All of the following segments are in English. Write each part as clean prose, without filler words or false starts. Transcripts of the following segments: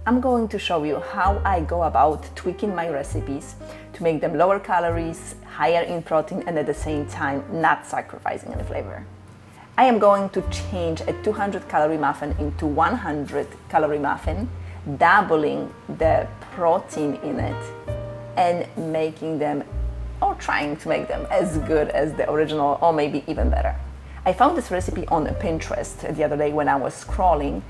I'm going to show you how I go about tweaking my recipes to make them lower calories, higher in protein, and at the same time not sacrificing any flavor. I am going to change a 200 calorie muffin into 100 calorie muffin, doubling the protein in it and making them, or trying to make them, as good as the original or maybe even better. I found this recipe on Pinterest the other day when I was scrolling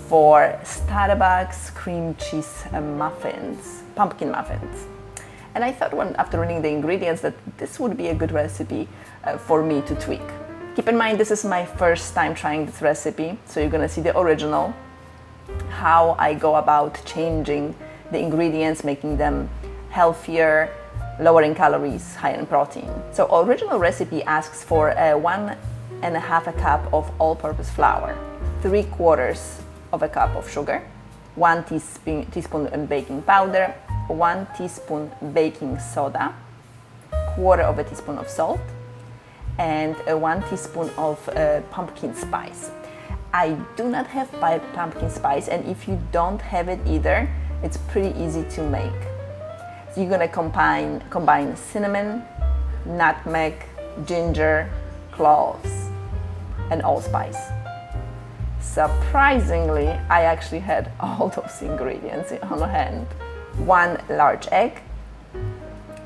for Starbucks cream cheese muffins, pumpkin muffins. And I thought after reading the ingredients that this would be a good recipe for me to tweak. Keep in mind, this is my first time trying this recipe, so you're gonna see the original, how I go about changing the ingredients, making them healthier, lower in calories, higher in protein. So original recipe asks for 1.5 cup of all-purpose flour, 3/4 of a cup of sugar, 1 teaspoon baking powder, 1 teaspoon baking soda, 1/4 teaspoon of salt, and 1 teaspoon of pumpkin spice. I do not have pumpkin spice, and if you don't have it either, it's pretty easy to make. So you're gonna combine cinnamon, nutmeg, ginger, cloves, and allspice. Surprisingly, I actually had all those ingredients on hand. 1 large egg,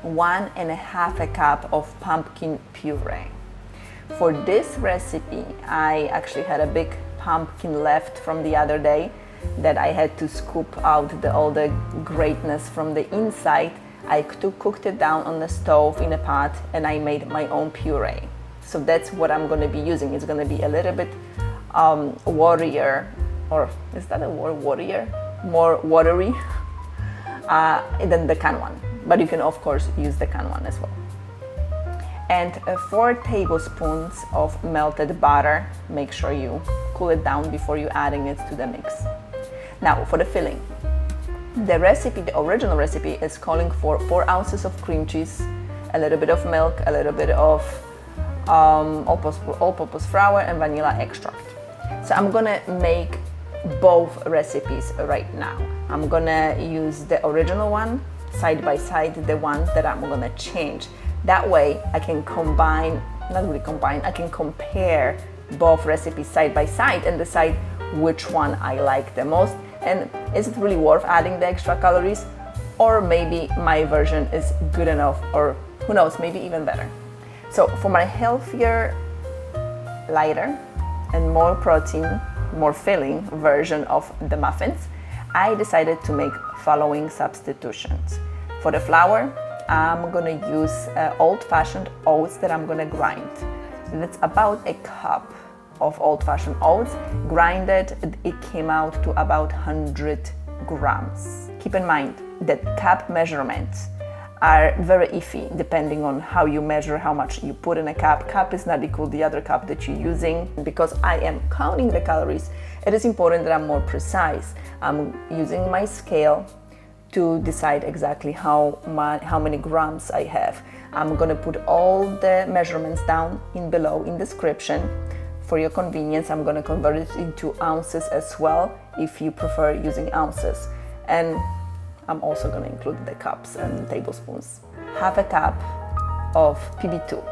1.5 cup of pumpkin puree. For this recipe, I actually had a big pumpkin left from the other day that I had to scoop out all the greatness from the inside. I cooked it down on the stove in a pot and I made my own puree. So that's what I'm going to be using. It's going to be a little bit waterier, or is that a word, waterier? More watery than the can one. But you can of course use the can one as well. And 4 tablespoons of melted butter. Make sure you cool it down before you adding it to the mix. Now for the filling. The recipe, the original recipe, is calling for 4 ounces of cream cheese, a little bit of milk, a little bit of all-purpose flour, and vanilla extract. So I'm gonna make both recipes right now. I'm gonna use the original one side by side, the one that I'm gonna change. That way I can I can compare both recipes side by side and decide which one I like the most, and is it really worth adding the extra calories, or maybe my version is good enough, or who knows, maybe even better. So for my healthier, lighter, and more protein, more filling version of the muffins, I decided to make following substitutions. For the flour, I'm gonna use old-fashioned oats that I'm gonna grind. That's about a cup of old-fashioned oats. Grinded, it came out to about 100 grams. Keep in mind that cup measurements are very iffy depending on how you measure, how much you put in a cup. Cup is not equal to the other cup that you're using. Because I am counting the calories, it is important that I'm more precise. I'm using my scale to decide exactly how many grams I have. I'm gonna put all the measurements down below in description. For your convenience, I'm gonna convert it into ounces as well if you prefer using ounces. And I'm also gonna include the cups and tablespoons. 1/2 cup of PB2.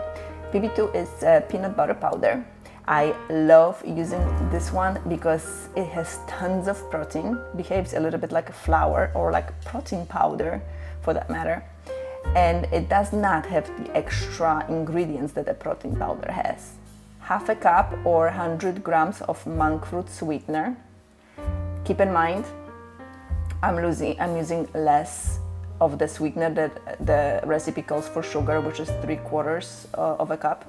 PB2 is peanut butter powder. I love using this one because it has tons of protein, behaves a little bit like a flour or like protein powder for that matter, and it does not have the extra ingredients that a protein powder has. 1/2 cup or 100 grams of monkfruit sweetener. Keep in mind, I'm using less of the sweetener that the recipe calls for sugar, which is 3/4 of a cup.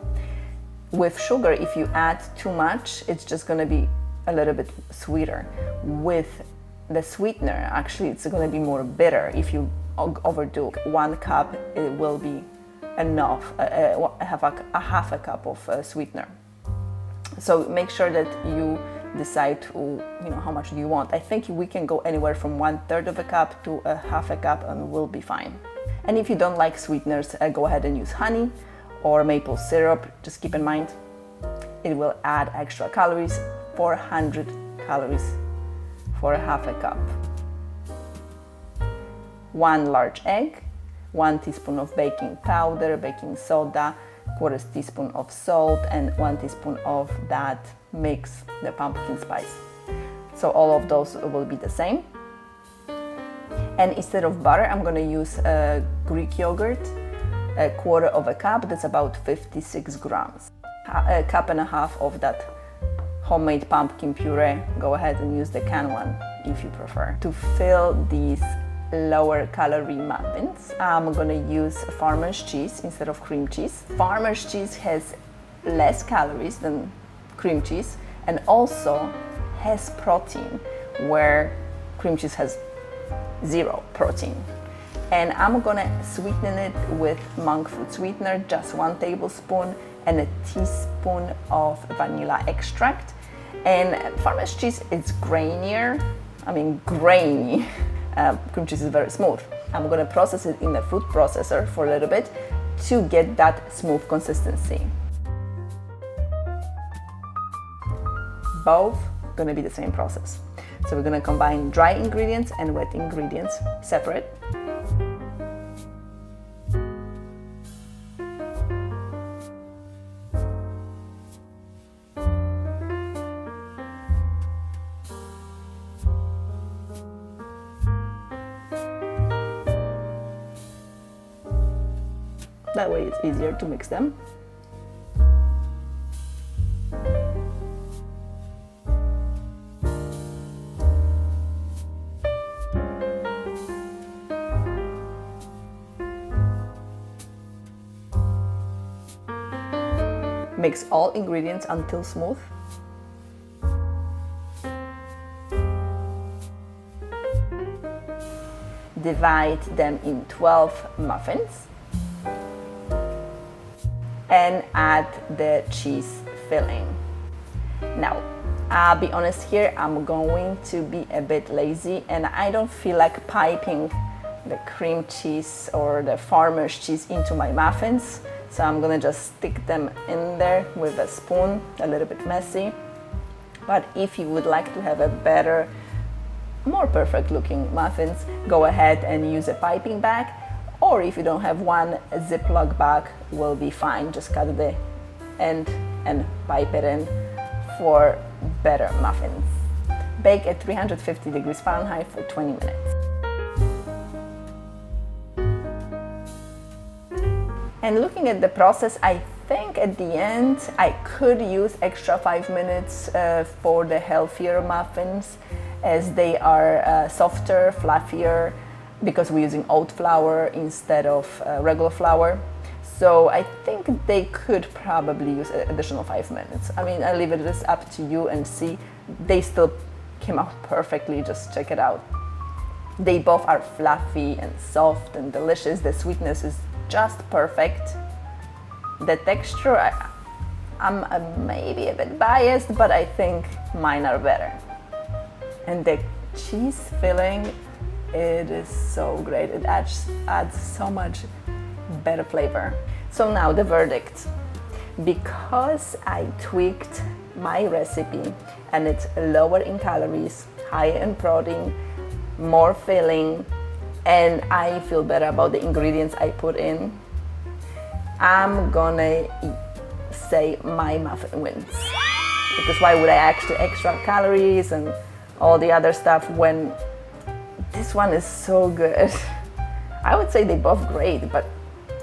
With sugar, if you add too much, it's just gonna be a little bit sweeter. With the sweetener, actually, it's gonna be more bitter if you overdo. 1 cup, it will be enough, 1/2 cup of sweetener. So make sure that you decide how much do you want. I think we can go anywhere from 1/3 of a cup to 1/2 cup and we'll be fine. And if you don't like sweeteners, go ahead and use honey or maple syrup. Just keep in mind, it will add extra calories, 400 calories for 1/2 cup. 1 large egg, 1 teaspoon of baking powder, baking soda, 1/4 teaspoon of salt, and 1 teaspoon of that mix, the pumpkin spice. So all of those will be the same. And instead of butter, I'm going to use Greek yogurt, 1/4 cup, that's about 56 grams. 1.5 cups of that homemade pumpkin puree. Go ahead and use the canned one if you prefer. To fill these lower calorie muffins, I'm going to use farmer's cheese instead of cream cheese. Farmer's cheese has less calories than cream cheese and also has protein, where cream cheese has 0 protein. And I'm gonna sweeten it with monkfruit sweetener, just 1 tablespoon, and a teaspoon of vanilla extract. And farmer's cheese is grainier, grainy. Cream cheese is very smooth. I'm gonna process it in the food processor for a little bit to get that smooth consistency. Both gonna be the same process. So we're gonna combine dry ingredients and wet ingredients separate. That way it's easier to mix them. Mix all ingredients until smooth. Divide them in 12 muffins and add the cheese filling. Now, I'll be honest here, I'm going to be a bit lazy and I don't feel like piping the cream cheese or the farmer's cheese into my muffins. So I'm gonna just stick them in there with a spoon, a little bit messy. But if you would like to have a better, more perfect looking muffins, go ahead and use a piping bag. Or if you don't have one, a Ziploc bag will be fine. Just cut the end and pipe it in for better muffins. Bake at 350 degrees Fahrenheit for 20 minutes. And looking at the process, I think at the end I could use extra 5 minutes for the healthier muffins, as they are softer, fluffier, because we're using oat flour instead of regular flour. So I think they could probably use an additional 5 minutes. I leave it just up to you and see. They still came out perfectly, just check it out. They both are fluffy and soft and delicious. The sweetness is just perfect. The texture, I'm maybe a bit biased, but I think mine are better. And the cheese filling, it is so great. It adds so much better flavor. So now the verdict. Because I tweaked my recipe and it's lower in calories, higher in protein, more filling, and I feel better about the ingredients I put in, I'm gonna say my muffin wins. Because why would I actually extra calories and all the other stuff when this one is so good? I would say they're both great, but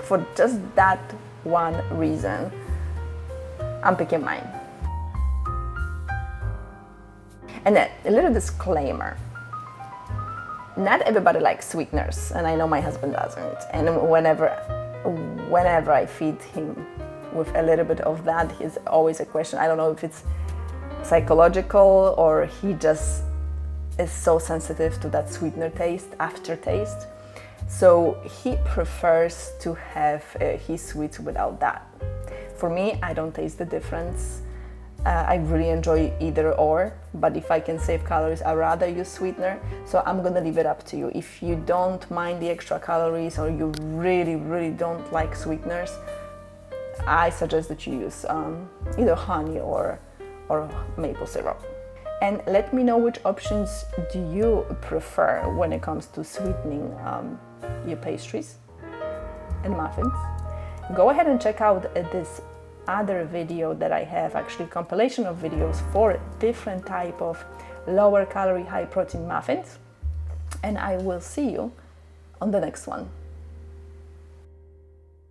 for just that one reason, I'm picking mine. And then a little disclaimer. Not everybody likes sweeteners, and I know my husband doesn't. And whenever I feed him with a little bit of that, he's always a question. I don't know if it's psychological or he just is so sensitive to that sweetener taste, aftertaste. So he prefers to have his sweets without that. For me, I don't taste the difference. I really enjoy either or, but if I can save calories, I'd rather use sweetener. So I'm gonna leave it up to you. If you don't mind the extra calories or you really, really don't like sweeteners, I suggest that you use either honey or maple syrup. And let me know which options do you prefer when it comes to sweetening your pastries and muffins. Go ahead and check out this other video that I have, actually compilation of videos for different type of lower calorie, high protein muffins. And I will see you on the next one.